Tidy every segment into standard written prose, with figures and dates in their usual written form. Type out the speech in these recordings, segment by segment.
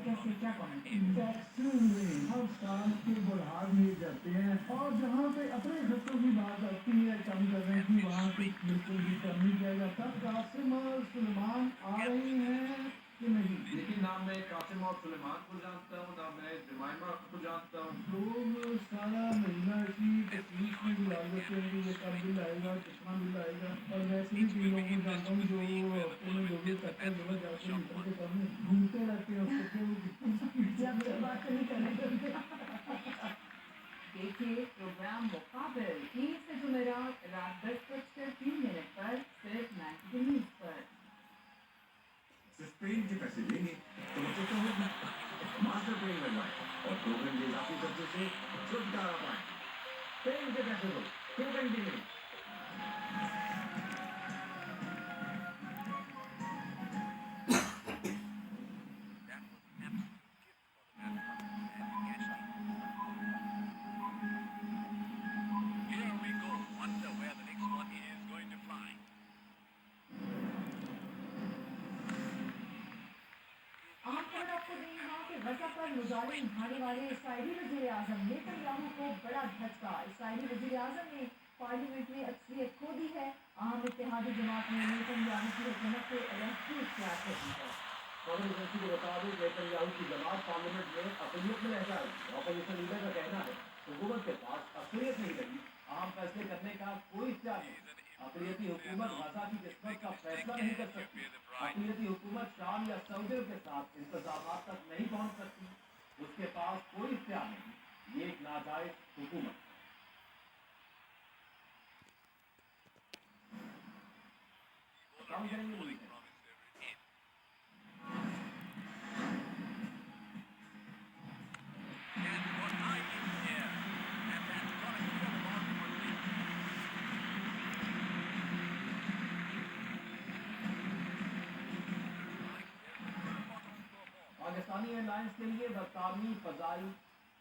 कैसे क्या comment taxes में हर साल के बढ़ा दिए जाते हैं और जहाँ पे अपने खर्चों की बात आती है कम करने की वहाँ पे बिल्कुल भी कम नहीं किया जाता। कासिम और सुलेमान आ रही हैं कि नहीं? देखिए, ना मैं कासिम और सुलेमान को जानता हूँ, ना मैं जुमाइमा को जानता हूँ। लोग सारा महीना इसी तशवीश में गुजार देते हैं कि ये कब बिल आएगा, कितना बिल आएगा। और वैसे भी कई लोगों को जानता हूँ जो हफ्ते में 2-2 4-4 जगह जाके मीटर के सामने घूमते रहते हैं उसको कि वो कितनी बात नहीं करने देखिए प्रोग्राम मुकाबिल 30 से जुमेरात रात 10:03 पर सिर्फ 90 न्यूज पर। स्पेन के पैसे लेंगे तो बचत तो होगी। मास्टर पेन लगवाएं और 2 घंटे इजाफी खर्चे से छुटकारा पाएं। पेन के पैसे दो, 2 घंटे में। अहम खबर आपको दें यहाँ कि गजा पर मुजालिम ढाने वाले इसराइली वजीर आजम नेतन्याहू को बड़ा झटका। इसराइली वजीर आजम ने पार्लियामेंट में अक्सरियत खो दी है। अहम इत्तेहादी जमात ने नेतन्याहू की हुकूमत से अलहदगी इख्तियार कर दी है। खबर एजेंसी के मुताबिक नेतन्याहू की जमात पार्लियामेंट में अक़लियत में रह जाएगी। ऑपोजिशन लीडर का कहना है हुकूमत के पास अक़लियत नहीं रही, अहम फैसले करने का कोई इख्तियार नहीं। अक़लियती हुकूमत गजा की किस्मत का फैसला नहीं कर सकती। अक़लियती हुकूमत शाम या सऊदी के साथ इंतजामात तक नहीं पहुंच सकती। उसके पास कोई इख्तियार नहीं। ये एक नाजायज हुकूमत है। काम करेंगे नहीं है। पाकिस्तानी एयरलाइंस के लिए बरतानवी फ़ज़ाई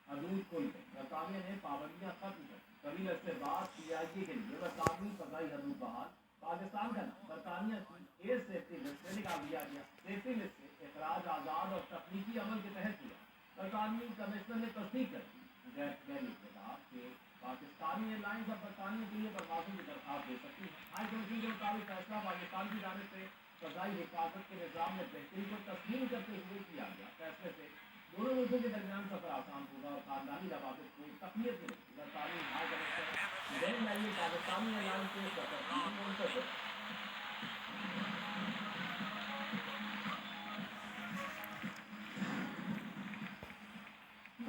हदूद खुल गई। बरतानिया ने पाबंदियां खत्म कर दी। कबील से बाद PIA के लिए बरतानवी फ़ज़ाई हदूद बहाल। पाकिस्तान का नाम बरतानिया की एयर सेफ्टी लिस्ट से निकाल दिया गया। सेफ्टी लिस्ट से इखराज आज़ाद और तकनीकी अमल के तहत हुआ। बरतानवी कमिश्नर ने तस्दीक कर दी। गैली ने कहा कि पाकिस्तानी एयरलाइंस अब बरतानिया के लिए परवाज़ों की दरख्वास्त दे सकती है। हाई कमीशन के मुताबिक फैसला पाकिस्तान की जानिब से फ़ज़ाई हिफाजत के निज़ाम में बेहतरी को तस्लीम करते हुए किया गया। फैसले से दोनों मुल्कों के दरमियान सफर आसान होगा और खानदानी रवाबित को तकनीत मिलेगी। बरतानी हाई कमिश्नर बेन लाइए पाकिस्तानी एयरलाइंस के सफर की मुंतज़र।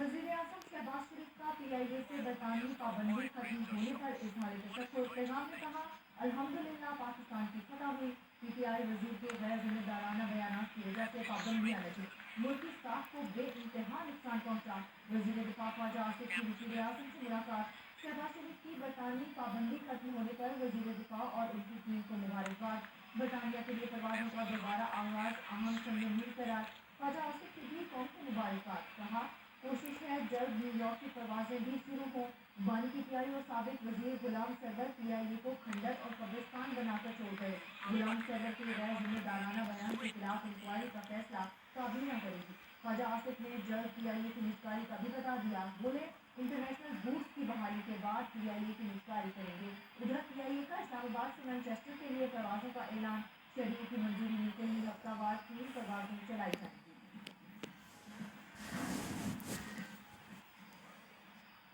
वज़ीर-ए-आज़म शहबाज शरीफ का PIA से बरतानवी पाबंदी खत्म होने पर इज़हार तशक्कुर। पैगाम में कहा अल्हम्दुलिल्लाह पाकिस्तान की फतह हुई। PTI वज़ीर के गैर जिम्मेदाराना बयान की वजह से पाबंदियाँ लगी। मुल्की स्टाफ को बेइंतहा नुकसान पहुँचा। वज़ीर दिफा ख्वाजा आसिफ की वज़ीर-ए-आज़म से मुलाकात। शहबाज शरीफ की बरतानवी पाबंदी खत्म होने पर वज़ीर दिफा और उनकी टीम को मुबारकबाद। बरतानिया के लिए परवाज़ों का दोबारा आगाज अहम संग करार। ख्वाजा आसिफ की भी कौम को मुबारकबाद। कहा कोशिश है जल्द न्यूयॉर्क की परवाजें भी शुरू हों। बानी PTI और साबिक वजीर गुलाम सरवर PIA को खंडर और कब्रिस्तान बनाकर छोड़ गए। गुलाम सरवर के गैर जिम्मेदाराना बयान के खिलाफ इंक्वायरी का फैसला काबीना करेगी। ख्वाजा आसिफ ने जल्द PIA की निष्कारी का भी बता दिया। बोले इंटरनेशनल बूट्स की बहाली के बाद PIA की निष्कारी करेंगे। उधर PIA का इस्लामाबाद से मैनचेस्टर के लिए परवाजों का ऐलान। शेड्यूल की मंजूरी मिलते ही हफ्तावार 3 परवाजें चलाई जाएंगी।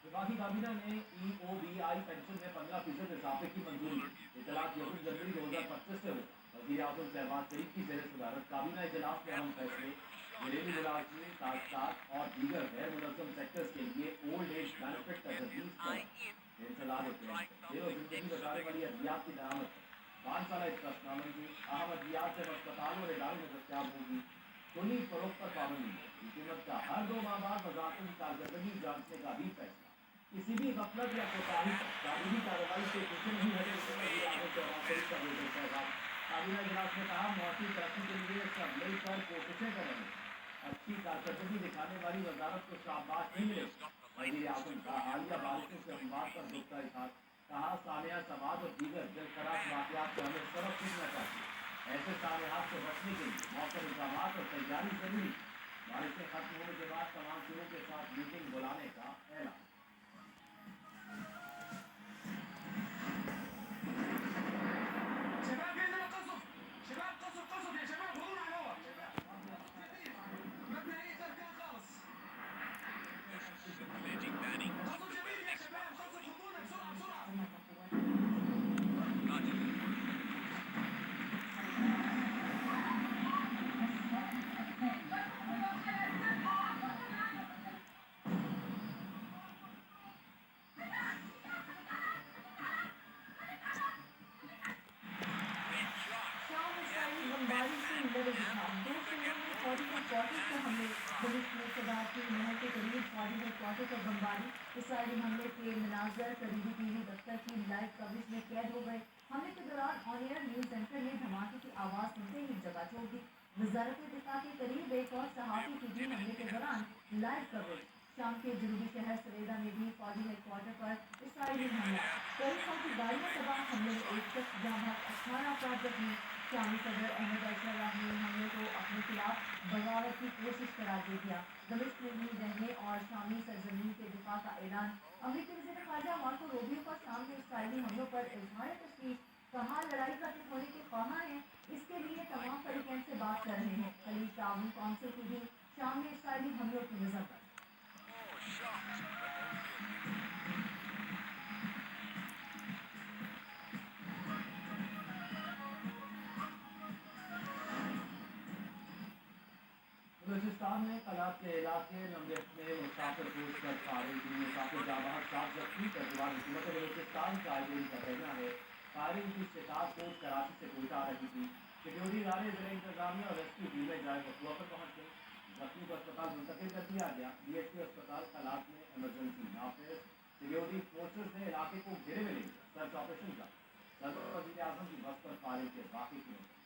वफाकी काबीना ने EOBI पेंशन में 15% इजाफे की मंजूरी दी। इतलात 1 जनवरी 2025 से होगा। वज़ीर आज़म शहबाज शरीफ की जेर सदारत काबीना इजलास में अहम फैसले। घरेलू मुलाजिम, काश्तकार और दीगर गैर मुनज़्ज़म सेक्टर्स के लिए ओल्ड एज बेनिफिट तजवीज़ पर इंसलाद देर और जिंदगी बचाने वाली अद्वियात की दरामद है। 5 साल इस्तेमाल की अहम अद्वियात जब अस्पतालों और इदारों में दस्तियाब होगी। खुली फरोख्त पर पाबंदी है। हुकूमत का हर 2 माह बाद वज़ारतों की कारकर्दगी जांचने का भी फैसला। किसी भी गफलत या कोताही पर कानूनी कार्रवाई से पीछे नहीं हटेंगे। वज़ीर आज़म शहबाज शरीफ का बेहतर पैगाम। काबीना इजलास में कहा मुआशी तरक्की के लिए सब मिलकर कोशिशें कर रहे हैं। अच्छी कारकर्दगी दिखाने वाली वजारत को शाबाश नहीं मिलेगी। वज़ीर आज़म का हालिया बारिशों से अमवात पर दुख का इजहार। कहा सानिया समाज और दीगर दिलखराब वाक़यात से हमें सबक सीखना चाहिए। ऐसे सानियात से बचने के लिए मौसम इंतजाम और तैयारी जरूरी। बारिशें खत्म होने के बाद तमाम जिलों के साथ मीटिंग बुलाने का ऐलान। شباب بيننا قصف شباب قصف قصف يا شباب هون على هون مبدئيا تركان خالص قصف جميل يا شباب قصف خذونا بسرعه بسرعه शाम इसराइली बमबारी से लड़े विभाग दो शहरों में फौजी हेडक्वार्टर पर हमले पुलिस ने सदा की नहर के करीब फौजी हेडक्वार्टर पर बमबारी इसराइली हमले के मनाजर करीबी टीवी दफ्तर की लाइव कवरेज में कैद हो गए हमले के दौरान ऑन एयर न्यूज एंकर ने धमाके की आवाज सुनते ही जगह छोड़ दी वजारत दिफा के करीब एक और सहाफी की भी हमले के दौरान लाइव कवरेज शाम के जनूबी शहर सरेदा में भी फौजी हेडक्वार्टर पर इसराइली हमला कई फौजी गाड़ियां तबाह हमले में एक शख्स जहाँ 18 अफराद जख्मी शामी सदर अहमद अशरफ ने हमले को अपने खिलाफ बगावत की कोशिश करार दे दिया दमिश्क में भी रहने और शामी सरजमीन के दिफा का ऐलान अमरीकी वज़ीर ख़ारजा मार्को रूबियो का शाम में इसराइली हमलों पर इजहार तशवीश कहा लड़ाई खत्म होने के ख्वाहां हैं इसके लिए तमाम फरीकैन से बात कर रहे हैं खलीज ताउन कौंसिल की भी शाम में इसराइली हमलों की मजम्मत बलूचिस्तान में कलाब के इलाके नमरेट में मुसाफिर कोच पर फायरिंग की मुसाफिर जाबाज 7 जख्मी तर्जुमान हुकूमत बलूचिस्तान कायदीन का कहना है फायरिंग की शिकायत कोच कराची से कोयटा आ रही थी सिक्योरिटी इदारे जिला इंतजामिया और रेस्क्यू टीमें जाए बकुआ पर पहुंच गई जख्मी को अस्पताल मुंतकिल कर दिया गया DSP अस्पताल कलाब में इमरजेंसी नाफिज सिक्योरिटी फोर्सेज ने इलाके को घेरे में ले लिया सर्च ऑपरेशन का सदर वज़ीर आज़म की बस पर फायरिंग के बाकी किलोमीटर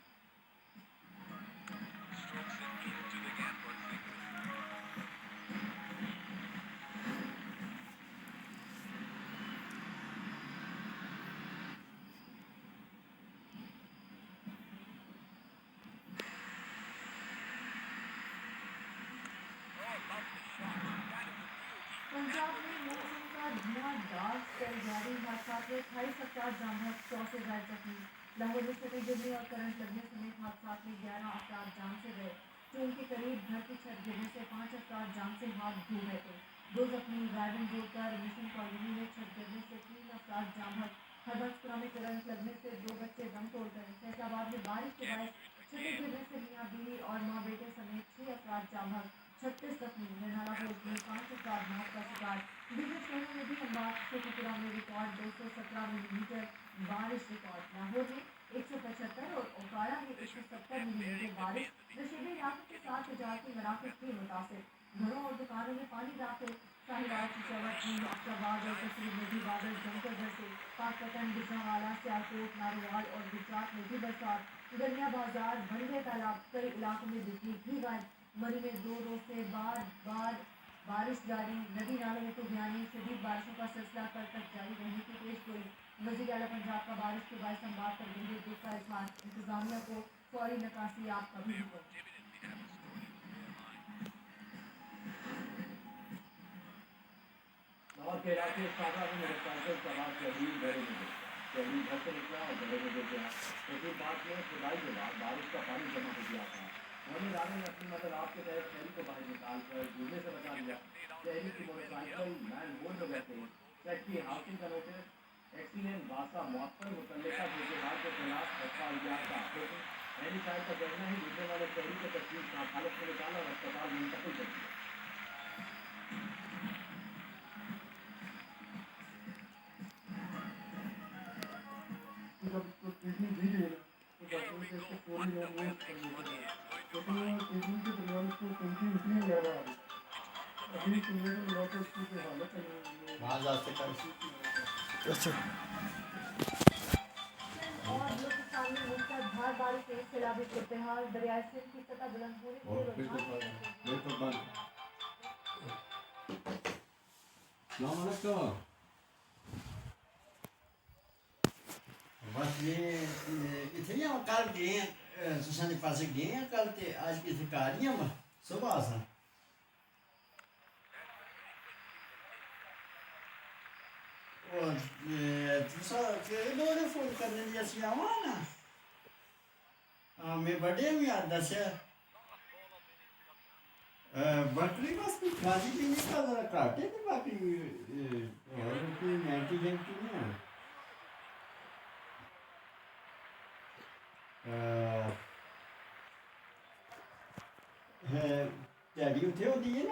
पंजाब में मौसम का धुआंधार स्पेल जारी हादसा में 28 अफराद जाम 100 से ज्यादा जख्मी लाहौर में छठी गिरने और करंट लगने समेत हादसा में 11 अफराद जान से गए ट्रेन के करीब घर की छत गिरने से 5 अफराद जान से हाथ धो गए थे 2 जख्मी ड्राइविंग रोड पर मिशन कॉलोनी में छत गिरने से 3 अफराद जाम हरबंसपुरा में करंट लगने से 2 बच्चे दम तोड़ गए फैसलाबाद में बारिश के बाद छतें गिरने से मियाँ बीवी और माँ बेटे समेत 6 अफराद जाम 36 जख्मी निर्नाला पोर्ट में 5 अफराद मौत का शिकार दूसरे शहरों में भी अम्बाग शेखपुरा में रिकॉर्ड 217 मिलीमीटर बारिश रिकॉर्ड लाहौर में 175 और ओकाड़ा में 170 मिलीमीटर बारिश नशेबी इलाकों के 7,000 के मराकज भी मुतासिर घरों और दुकानों में पानी दाखिल साहिवाल पिशावर अफजाबाद और कश्मीर में भी बादल जमकर बरसे पाकपतन गुजरांवाला सियालकोट नारोवाल और गुजरात में भी बरसात गलिया बाजार बंदे तालाब कई इलाकों में बिजली भी गायब मरी में 2 रोज से बार बारिश जारी नदी नालों में तो बयानी शदीद बारिशों का सिलसिला कल तक जारी रहने की पेश गोई वज़ीर आला पंजाब का बारिश के बाद संवाद पर गंभीर दुख का इजहार इंतजामिया को फौरी निकासी आप का भी हुक्म लाहौर के इलाके सादा में मोटरसाइकिल सवार शहरीन गहरे में गिर गया शहरीन घर से निकला और गहरे में गिर गया तहसील बाग में खुदाई के बाद बारिश का पानी जमा हो गया था मोहन राणे ने अपनी मदद आपके तहत शहरी को बाहर निकाल कर डूबने से बचा लिया शहरी की मोटरसाइकिल मैन होल में बैठे सेक्रेटरी हाउसिंग का नोटिस एक्सीडेंट वासा मुअत्तल मुतल्लिका ठेकेदार के खिलाफ एफआईआर का आरोप एनी साइड का कहना है डूबने वाले शहरी को तस्वीर नाक हालत में निकाला और अस्पताल मुंतकिल कर दिया जब उसको ट्रीटमेंट दी गई तो डॉक्टर से इसको फौरी और वो करने को कहा लेकिन ट्रीटमेंट के दौरान उसको उल्टी इतनी ज़्यादा आ गई अभी सुनने को मिला तो उसकी जो हालत है और बलूचिस्तान में मूसलाधार बारिश से सैलाबी सूरत-ए-हाल दरियाए सिंध की सतह बुलंद होने Assalamualaikum. बस ये इतनी कल गए सुसान पास गए कल ते आज की थकारियां सुबह सा ਕਿਹੜੇ ਦੋੜੇ ਫੋਨ ਕਰਨ ਦੀ ਅਸੀਂ ਆਵਾਂ ਨਾ ਮੈਂ ਵੱਡੇ ਵੀ ਆ ਦੱਸਿਆ ਬੱਕਰੀ ਬਸ ਕੋਈ ਖਾਦੀ ਪੀਣੀ ਦਾ ਜ਼ਰਾ ਘੱਟ ਹੈ ਤੇ ਬਾਕੀ ਹੋਰ ਕੋਈ ਮੈਂਟੀ ਜੈਂਟੀ ਨਹੀਂ ਹੈ ਡੈਡੀ ਉੱਥੇ ਹੁੰਦੀ ਹੈ ਨਾ